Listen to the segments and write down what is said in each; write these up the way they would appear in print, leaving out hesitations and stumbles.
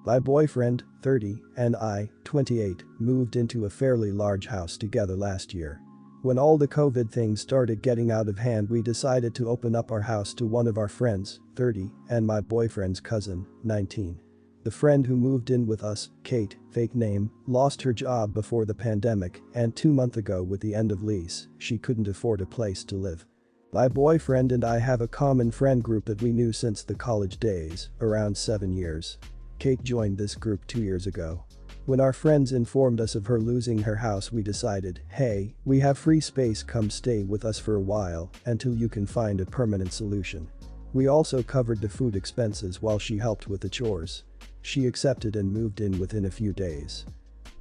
My boyfriend, 30, and I, 28, moved into a fairly large house together last year. When all the COVID things started getting out of hand, we decided to open up our house to one of our friends, 30, and my boyfriend's cousin, 19. The friend who moved in with us, Kate, fake name, lost her job before the pandemic, and 2 months ago with the end of lease, she couldn't afford a place to live. My boyfriend and I have a common friend group that we knew since the college days, around 7 years. Kate joined this group 2 years ago. When our friends informed us of her losing her house, we decided, hey, we have free space, come stay with us for a while until you can find a permanent solution. We also covered the food expenses while she helped with the chores. She accepted and moved in within a few days.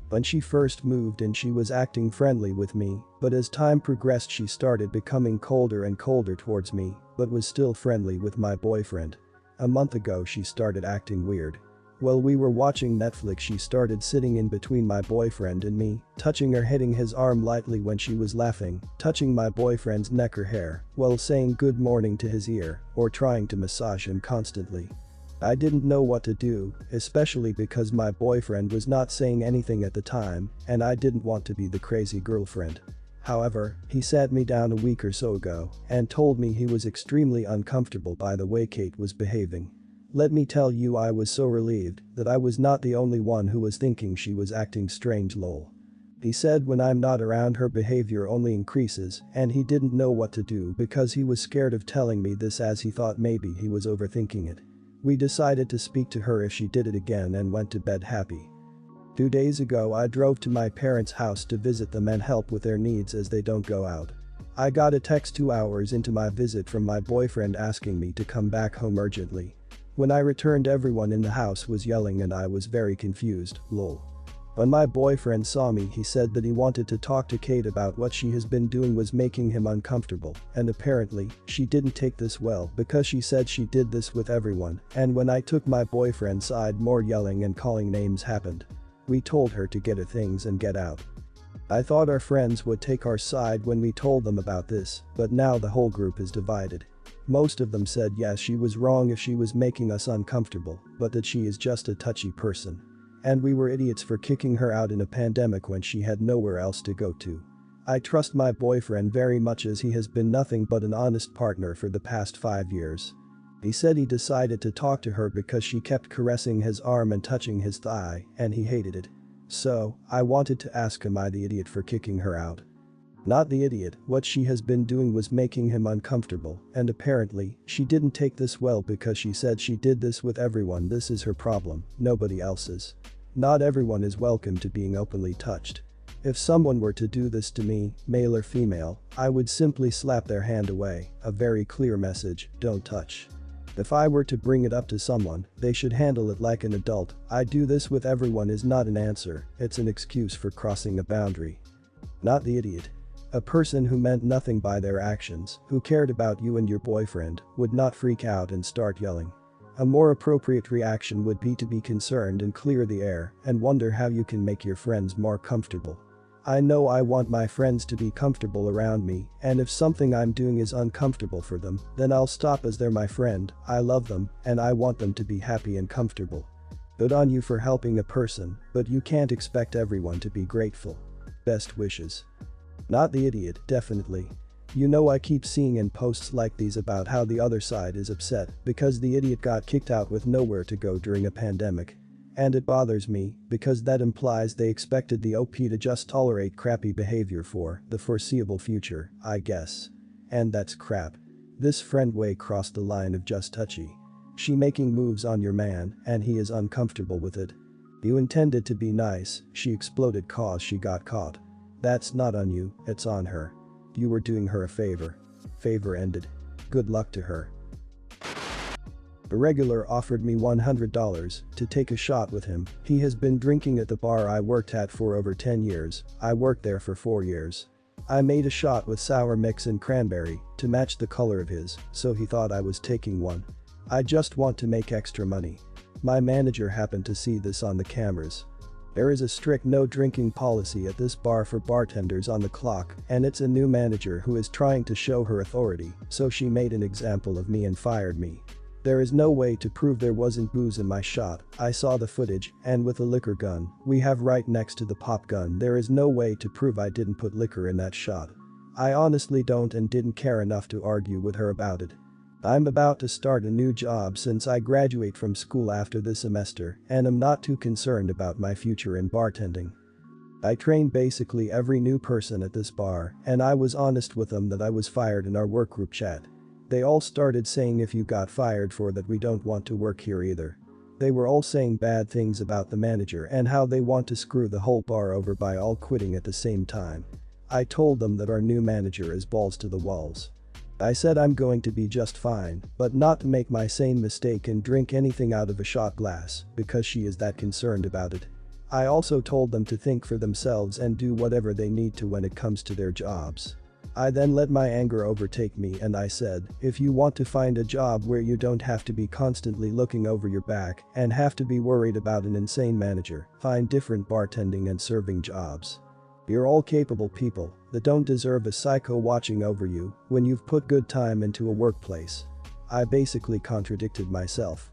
When she first moved in, she was acting friendly with me, but as time progressed she started becoming colder and colder towards me, but was still friendly with my boyfriend. A month ago she started acting weird. While we were watching Netflix, she started sitting in between my boyfriend and me, touching or hitting his arm lightly when she was laughing, touching my boyfriend's neck or hair, while saying good morning to his ear, or trying to massage him constantly. I didn't know what to do, especially because my boyfriend was not saying anything at the time, and I didn't want to be the crazy girlfriend. However, he sat me down a week or so ago and told me he was extremely uncomfortable by the way Kate was behaving. Let me tell you, I was so relieved that I was not the only one who was thinking she was acting strange, lol. He said when I'm not around her behavior only increases, and he didn't know what to do because he was scared of telling me this as he thought maybe he was overthinking it. We decided to speak to her if she did it again and went to bed happy. 2 days ago I drove to my parents' house to visit them and help with their needs as they don't go out. I got a text 2 hours into my visit from my boyfriend asking me to come back home urgently. When I returned, everyone in the house was yelling and I was very confused, lol. When my boyfriend saw me, he said that he wanted to talk to Kate about what she has been doing was making him uncomfortable, and apparently, she didn't take this well because she said she did this with everyone, and when I took my boyfriend's side, more yelling and calling names happened. We told her to get her things and get out. I thought our friends would take our side when we told them about this, but now the whole group is divided. Most of them said yes, she was wrong if she was making us uncomfortable, but that she is just a touchy person. And we were idiots for kicking her out in a pandemic when she had nowhere else to go to. I trust my boyfriend very much as he has been nothing but an honest partner for the past 5 years. He said he decided to talk to her because she kept caressing his arm and touching his thigh, and he hated it. So, I wanted to ask, am I the idiot for kicking her out? Not the idiot, what she has been doing was making him uncomfortable, and apparently, she didn't take this well because she said she did this with everyone. This is her problem, nobody else's. Not everyone is welcome to being openly touched. If someone were to do this to me, male or female, I would simply slap their hand away, a very clear message, don't touch. If I were to bring it up to someone, they should handle it like an adult. I do this with everyone is not an answer, it's an excuse for crossing a boundary. Not the idiot. A person who meant nothing by their actions, who cared about you and your boyfriend, would not freak out and start yelling. A more appropriate reaction would be to be concerned and clear the air and wonder how you can make your friends more comfortable. I know I want my friends to be comfortable around me, and if something I'm doing is uncomfortable for them, then I'll stop as they're my friend, I love them, and I want them to be happy and comfortable. Good on you for helping a person, but you can't expect everyone to be grateful. Best wishes. Not the idiot, definitely. You know, I keep seeing in posts like these about how the other side is upset because the idiot got kicked out with nowhere to go during a pandemic. And it bothers me because that implies they expected the OP to just tolerate crappy behavior for the foreseeable future, I guess. And that's crap. This friend way crossed the line of just touchy. She making moves on your man and he is uncomfortable with it. You intended to be nice, she exploded cause she got caught. That's not on you, it's on her. You were doing her a favor. Favor ended. Good luck to her. A regular offered me $100 to take a shot with him. He has been drinking at the bar I worked at for over 10 years. I worked there for 4 years. I made a shot with sour mix and cranberry to match the color of his, so he thought I was taking one. I just want to make extra money. My manager happened to see this on the cameras. There is a strict no drinking policy at this bar for bartenders on the clock, and it's a new manager who is trying to show her authority, so she made an example of me and fired me. There is no way to prove there wasn't booze in my shot. I saw the footage, and with the liquor gun we have right next to the pop gun, there is no way to prove I didn't put liquor in that shot. I honestly don't and didn't care enough to argue with her about it. I'm about to start a new job since I graduate from school after this semester and I'm not too concerned about my future in bartending. I train basically every new person at this bar and I was honest with them that I was fired in our work group chat. They all started saying if you got fired for that we don't want to work here either. They were all saying bad things about the manager and how they want to screw the whole bar over by all quitting at the same time. I told them that our new manager is balls to the walls. I said I'm going to be just fine, but not to make my same mistake and drink anything out of a shot glass because she is that concerned about it. I also told them to think for themselves and do whatever they need to when it comes to their jobs. I then let my anger overtake me and I said, if you want to find a job where you don't have to be constantly looking over your back and have to be worried about an insane manager, find different bartending and serving jobs. You're all capable people that don't deserve a psycho watching over you when you've put good time into a workplace. I basically contradicted myself.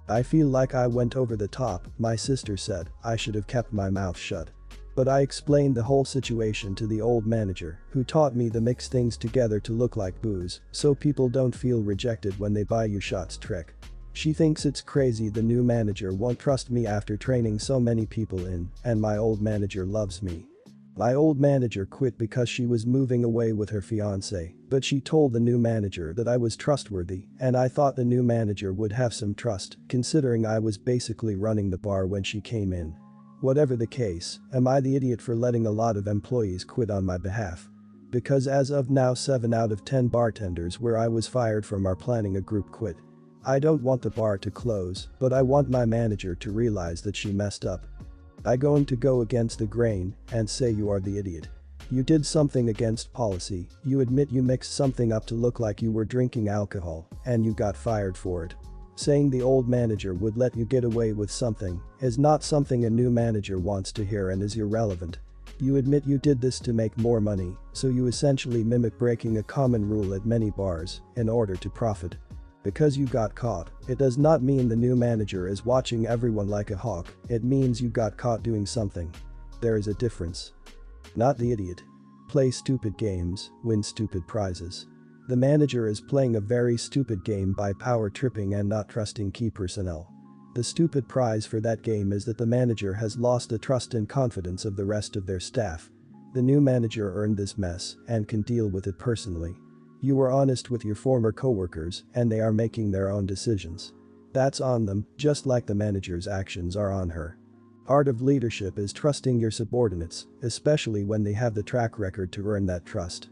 I feel like I went over the top, my sister said. I should have kept my mouth shut. But I explained the whole situation to the old manager who taught me to mix things together to look like booze so people don't feel rejected when they buy you shots trick. She thinks it's crazy the new manager won't trust me after training so many people in, and my old manager loves me. My old manager quit because she was moving away with her fiancé, but she told the new manager that I was trustworthy and I thought the new manager would have some trust considering I was basically running the bar when she came in. Whatever the case, am I the idiot for letting a lot of employees quit on my behalf? Because as of now 7 out of 10 bartenders where I was fired from are planning a group quit. I don't want the bar to close, but I want my manager to realize that she messed up. I'm going to go against the grain and say you are the idiot. You did something against policy, you admit you mixed something up to look like you were drinking alcohol, and you got fired for it. Saying the old manager would let you get away with something is not something a new manager wants to hear and is irrelevant. You admit you did this to make more money, so you essentially mimic breaking a common rule at many bars in order to profit. Because you got caught, it does not mean the new manager is watching everyone like a hawk, it means you got caught doing something. There is a difference. Not the idiot. Play stupid games, win stupid prizes. The manager is playing a very stupid game by power tripping and not trusting key personnel. The stupid prize for that game is that the manager has lost the trust and confidence of the rest of their staff. The new manager earned this mess and can deal with it personally. You were honest with your former coworkers and they are making their own decisions. That's on them, just like the manager's actions are on her. Art of leadership is trusting your subordinates, especially when they have the track record to earn that trust.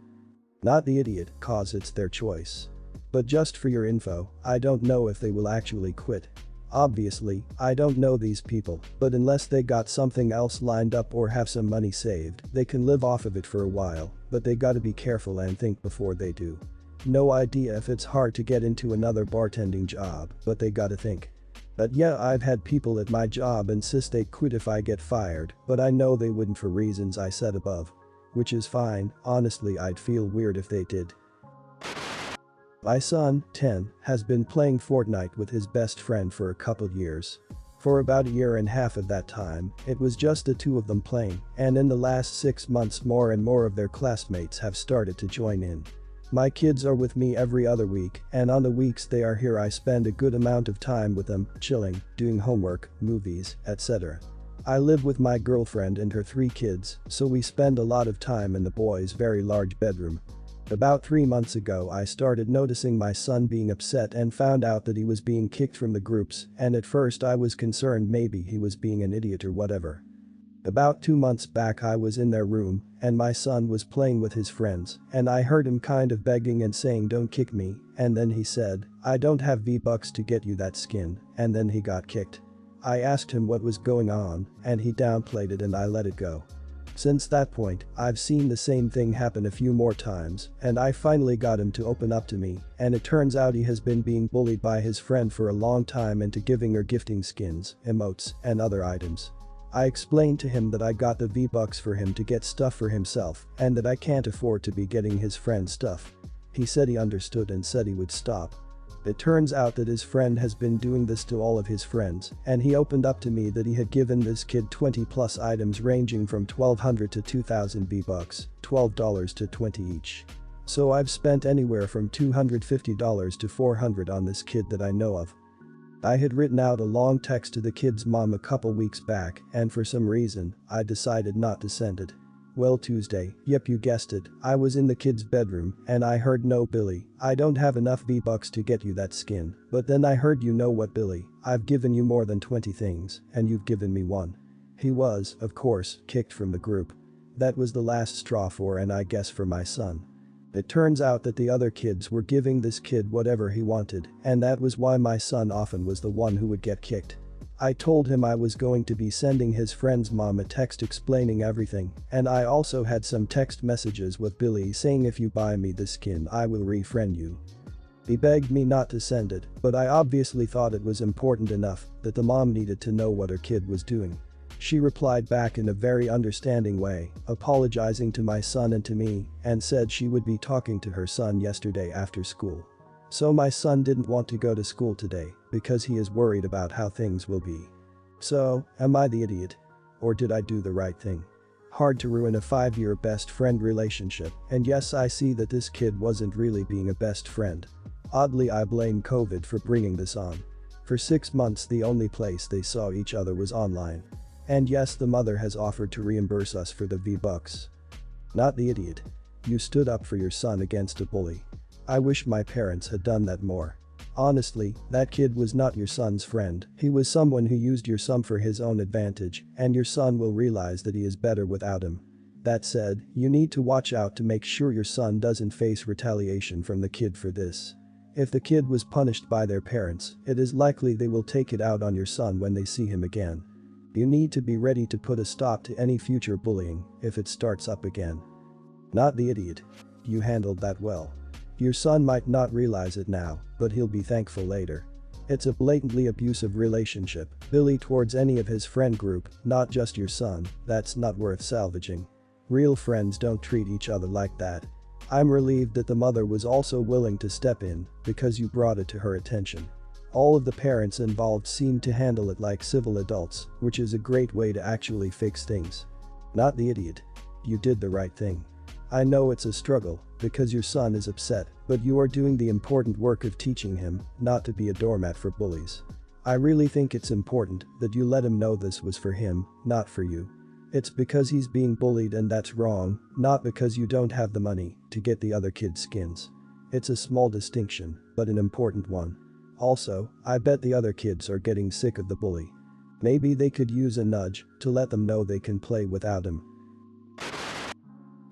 Not the idiot, cause it's their choice. But just for your info, I don't know if they will actually quit. Obviously, I don't know these people, but unless they got something else lined up or have some money saved, they can live off of it for a while, but they gotta be careful and think before they do. No idea if it's hard to get into another bartending job, but they gotta think. But yeah, I've had people at my job insist they quit if I get fired, but I know they wouldn't for reasons I said above. Which is fine, honestly I'd feel weird if they did. My son, 10, has been playing Fortnite with his best friend for a couple years. For about a year and a half of that time, it was just the two of them playing, and in the last 6 months more and more of their classmates have started to join in. My kids are with me every other week, and on the weeks they are here I spend a good amount of time with them, chilling, doing homework, movies, etc. I live with my girlfriend and her 3 kids, so we spend a lot of time in the boys' very large bedroom. About 3 months ago I started noticing my son being upset and found out that he was being kicked from the groups, and at first I was concerned maybe he was being an idiot or whatever. About 2 months back I was in their room and my son was playing with his friends and I heard him kind of begging and saying don't kick me, and then he said, I don't have V-Bucks to get you that skin, and then he got kicked. I asked him what was going on and he downplayed it and I let it go. Since that point, I've seen the same thing happen a few more times and I finally got him to open up to me, and it turns out he has been being bullied by his friend for a long time into giving or gifting skins, emotes, and other items. I explained to him that I got the V-Bucks for him to get stuff for himself and that I can't afford to be getting his friend stuff. He said he understood and said he would stop. It turns out that his friend has been doing this to all of his friends, and he opened up to me that he had given this kid 20 plus items ranging from 1200 to 2000 V-bucks, $12 to 20 each. So I've spent anywhere from $250 to $400 on this kid that I know of. I had written out a long text to the kid's mom a couple weeks back, and for some reason, I decided not to send it. Well, Tuesday, yep, you guessed it, I was in the kid's bedroom and I heard, "No, Billy, I don't have enough V-bucks to get you that skin." But then I heard, "You know what, Billy, I've given you more than 20 things and you've given me one." He was, of course, kicked from the group. That was the last straw for, and I guess for, my son. It turns out that the other kids were giving this kid whatever he wanted, and that was why my son often was the one who would get kicked. I told him I was going to be sending his friend's mom a text explaining everything, and I also had some text messages with Billy saying, "If you buy me this skin, I will refriend you." He begged me not to send it, but I obviously thought it was important enough that the mom needed to know what her kid was doing. She replied back in a very understanding way, apologizing to my son and to me, and said she would be talking to her son yesterday after school. So my son didn't want to go to school today because he is worried about how things will be. So, am I the idiot? Or did I do the right thing? Hard to ruin a 5-year best friend relationship, and yes, I see that this kid wasn't really being a best friend. Oddly, I blame COVID for bringing this on. For 6 months the only place they saw each other was online. And yes, the mother has offered to reimburse us for the V-bucks. Not the idiot. You stood up for your son against a bully. I wish my parents had done that more. Honestly, that kid was not your son's friend, he was someone who used your son for his own advantage, and your son will realize that he is better without him. That said, you need to watch out to make sure your son doesn't face retaliation from the kid for this. If the kid was punished by their parents, it is likely they will take it out on your son when they see him again. You need to be ready to put a stop to any future bullying if it starts up again. Not the idiot. You handled that well. Your son might not realize it now, but he'll be thankful later. It's a blatantly abusive relationship, Billy, towards any of his friend group, not just your son, that's not worth salvaging. Real friends don't treat each other like that. I'm relieved that the mother was also willing to step in because you brought it to her attention. All of the parents involved seemed to handle it like civil adults, which is a great way to actually fix things. Not the idiot. You did the right thing. I know it's a struggle because your son is upset, but you are doing the important work of teaching him not to be a doormat for bullies. I really think it's important that you let him know this was for him, not for you. It's because he's being bullied and that's wrong, not because you don't have the money to get the other kids' skins. It's a small distinction, but an important one. Also, I bet the other kids are getting sick of the bully. Maybe they could use a nudge to let them know they can play without him.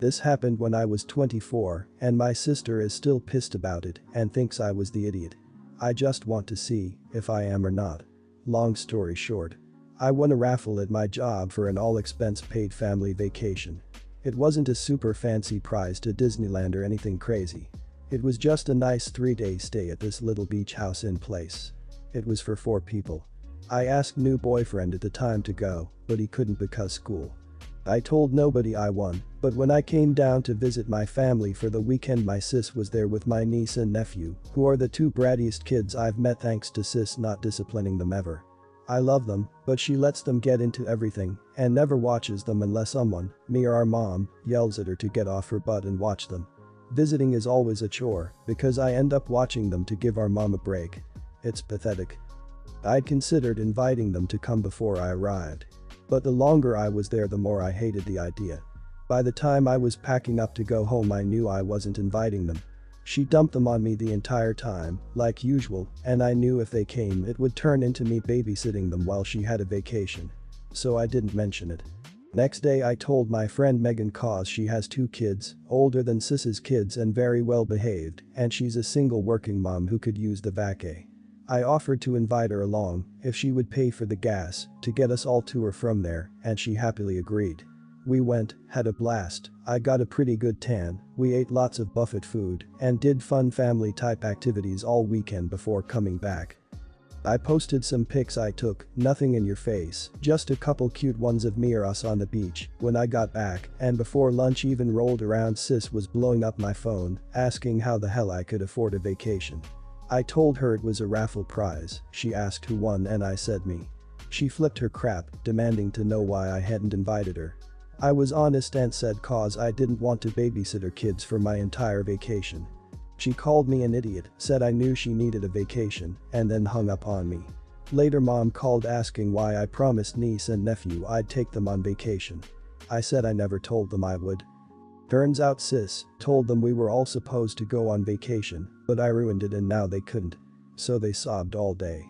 This happened when I was 24, and my sister is still pissed about it and thinks I was the idiot. I just want to see if I am or not. Long story short, I won a raffle at my job for an all-expense-paid family vacation. It wasn't a super fancy prize to Disneyland or anything crazy. It was just a nice 3-day stay at this little beach house in place. It was for 4 people. I asked new boyfriend at the time to go, but he couldn't because school. I told nobody I won, but when I came down to visit my family for the weekend, my sis was there with my niece and nephew, who are the 2 brattiest kids I've met thanks to sis not disciplining them ever. I love them, but she lets them get into everything and never watches them unless someone, me or our mom, yells at her to get off her butt and watch them. Visiting is always a chore because I end up watching them to give our mom a break. It's pathetic. I'd considered inviting them to come before I arrived. But the longer I was there, the more I hated the idea. By the time I was packing up to go home, I knew I wasn't inviting them. She dumped them on me the entire time, like usual, and I knew if they came it would turn into me babysitting them while she had a vacation. So I didn't mention it. Next day I told my friend Megan cause she has 2 kids, older than sis's kids and very well behaved, and she's a single working mom who could use the vacay. I offered to invite her along if she would pay for the gas to get us all to or from there, and she happily agreed. We went, had a blast, I got a pretty good tan, we ate lots of buffet food, and did fun family type activities all weekend before coming back. I posted some pics I took, nothing in your face, just a couple cute ones of me or us on the beach when I got back, and before lunch even rolled around sis was blowing up my phone, asking how the hell I could afford a vacation. I told her it was a raffle prize. She asked who won and I said me. She flipped her crap, demanding to know why I hadn't invited her. I was honest and said cause I didn't want to babysit her kids for my entire vacation. She called me an idiot, said I knew she needed a vacation, and then hung up on me. Later mom called asking why I promised niece and nephew I'd take them on vacation. I said I never told them I would. Turns out sis told them we were all supposed to go on vacation, but I ruined it and now they couldn't. So they sobbed all day.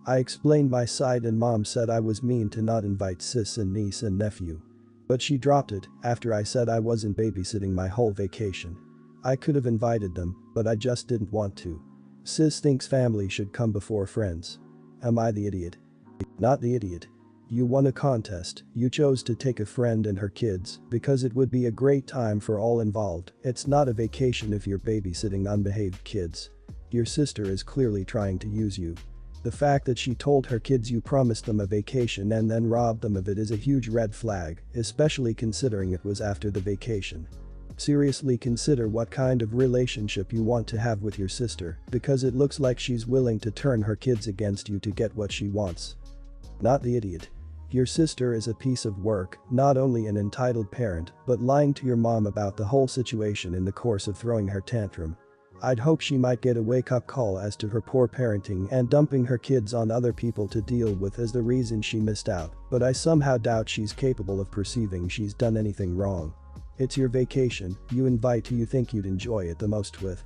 I explained my side and mom said I was mean to not invite sis and niece and nephew. But she dropped it after I said I wasn't babysitting my whole vacation. I could have invited them, but I just didn't want to. Sis thinks family should come before friends. Am I the idiot? Not the idiot. You won a contest, you chose to take a friend and her kids because it would be a great time for all involved. It's not a vacation if you're babysitting unbehaved kids. Your sister is clearly trying to use you. The fact that she told her kids you promised them a vacation and then robbed them of it is a huge red flag, especially considering it was after the vacation. Seriously consider what kind of relationship you want to have with your sister, because it looks like she's willing to turn her kids against you to get what she wants. Not the idiot. Your sister is a piece of work, not only an entitled parent, but lying to your mom about the whole situation in the course of throwing her tantrum. I'd hope she might get a wake-up call as to her poor parenting and dumping her kids on other people to deal with as the reason she missed out, but I somehow doubt she's capable of perceiving she's done anything wrong. It's your vacation, you invite who you think you'd enjoy it the most with.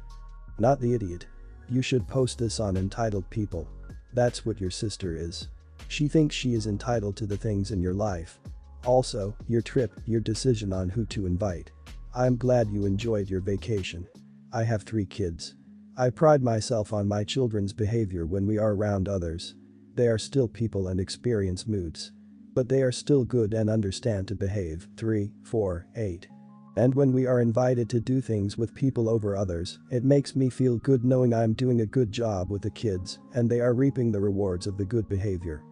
Not the idiot. You should post this on Entitled People. That's what your sister is. She thinks she is entitled to the things in your life. Also, your trip, your decision on who to invite. I'm glad you enjoyed your vacation. I have 3 kids. I pride myself on my children's behavior when we are around others. They are still people and experience moods. But they are still good and understand to behave. 3, 4, 8. And when we are invited to do things with people over others, it makes me feel good knowing I'm doing a good job with the kids and they are reaping the rewards of the good behavior.